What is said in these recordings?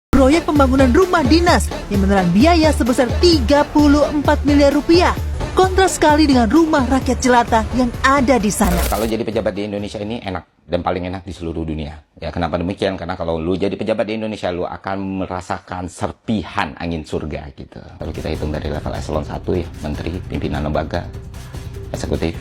Proyek pembangunan rumah dinas yang menelan biaya sebesar 34 miliar rupiah. Kontras sekali dengan rumah rakyat jelata yang ada di sana. Kalau jadi pejabat di Indonesia ini enak dan paling enak di seluruh dunia. Ya, kenapa demikian? Karena kalau lu jadi pejabat di Indonesia, lu akan merasakan serpihan angin surga gitu. Kalau kita hitung dari level eselon 1 ya, menteri, pimpinan lembaga, eksekutif,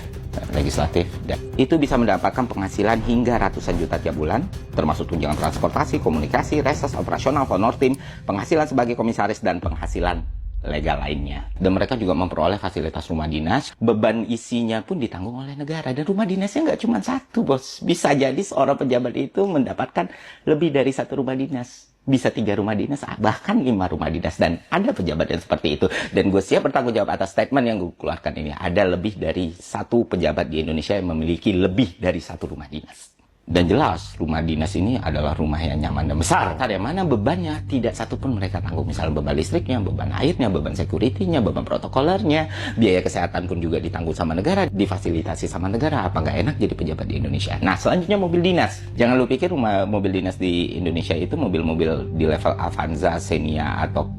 legislatif, dan itu bisa mendapatkan penghasilan hingga ratusan juta tiap bulan, termasuk tunjangan transportasi, komunikasi, reses, operasional, honor tim, penghasilan sebagai komisaris, dan penghasilan legal lainnya. Dan mereka juga memperoleh fasilitas rumah dinas, beban isinya pun ditanggung oleh negara. Dan rumah dinasnya nggak cuma satu, bos. Bisa jadi seorang pejabat itu mendapatkan lebih dari satu rumah dinas. Bisa 3 rumah dinas, bahkan 5 rumah dinas. Dan ada pejabat yang seperti itu. Dan gue siap bertanggung jawab atas statement yang gue keluarkan ini. Ada lebih dari 1 pejabat di Indonesia yang memiliki lebih dari 1 rumah dinas. Dan jelas, rumah dinas ini adalah rumah yang nyaman dan besar. Yang mana bebannya tidak satu pun mereka tanggung. Misalnya beban listriknya, beban airnya, beban security-nya, beban protokolernya. Biaya kesehatan pun juga ditanggung sama negara, difasilitasi sama negara. Apa nggak enak jadi pejabat di Indonesia? Nah, selanjutnya mobil dinas. Jangan lu pikir mobil dinas di Indonesia itu mobil-mobil di level Avanza, Xenia, atau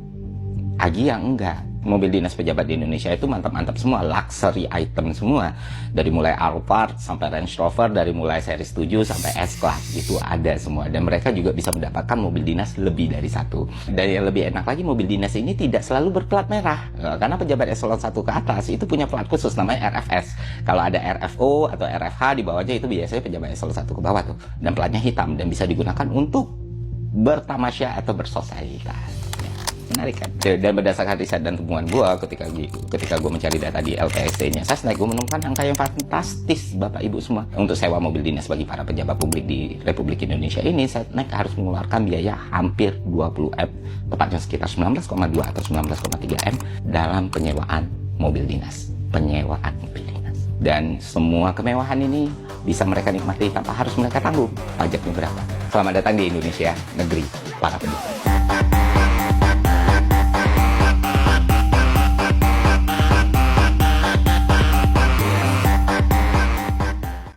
Agya, enggak. Mobil dinas pejabat di Indonesia itu mantap-mantap semua, luxury item semua. Dari mulai Alphard sampai Range Rover, dari mulai seri 7 sampai S-Class, itu ada semua. Dan mereka juga bisa mendapatkan mobil dinas lebih dari 1. Dan yang lebih enak lagi, mobil dinas ini tidak selalu berplat merah. Karena pejabat eselon 1 ke atas itu punya plat khusus namanya RFS. Kalau ada RFO atau RFH di bawahnya itu biasanya pejabat eselon 1 ke bawah tuh. Dan platnya hitam dan bisa digunakan untuk bertamasya atau bersosialitas. Menarik kan? Dan berdasarkan riset dan temuan gue ketika gue mencari data di LPSC-nya Sasnek, gue menemukan angka yang fantastis, Bapak Ibu semua. Untuk sewa mobil dinas bagi para pejabat publik di Republik Indonesia ini, Sasnek harus mengeluarkan biaya hampir 20 M, tepatnya sekitar 19,2 atau 19,3 M dalam penyewaan mobil dinas. Penyewaan mobil dinas. Dan semua kemewahan ini bisa mereka nikmati tanpa harus mereka tanggung pajaknya berapa. Selamat datang di Indonesia, negeri para pejabat.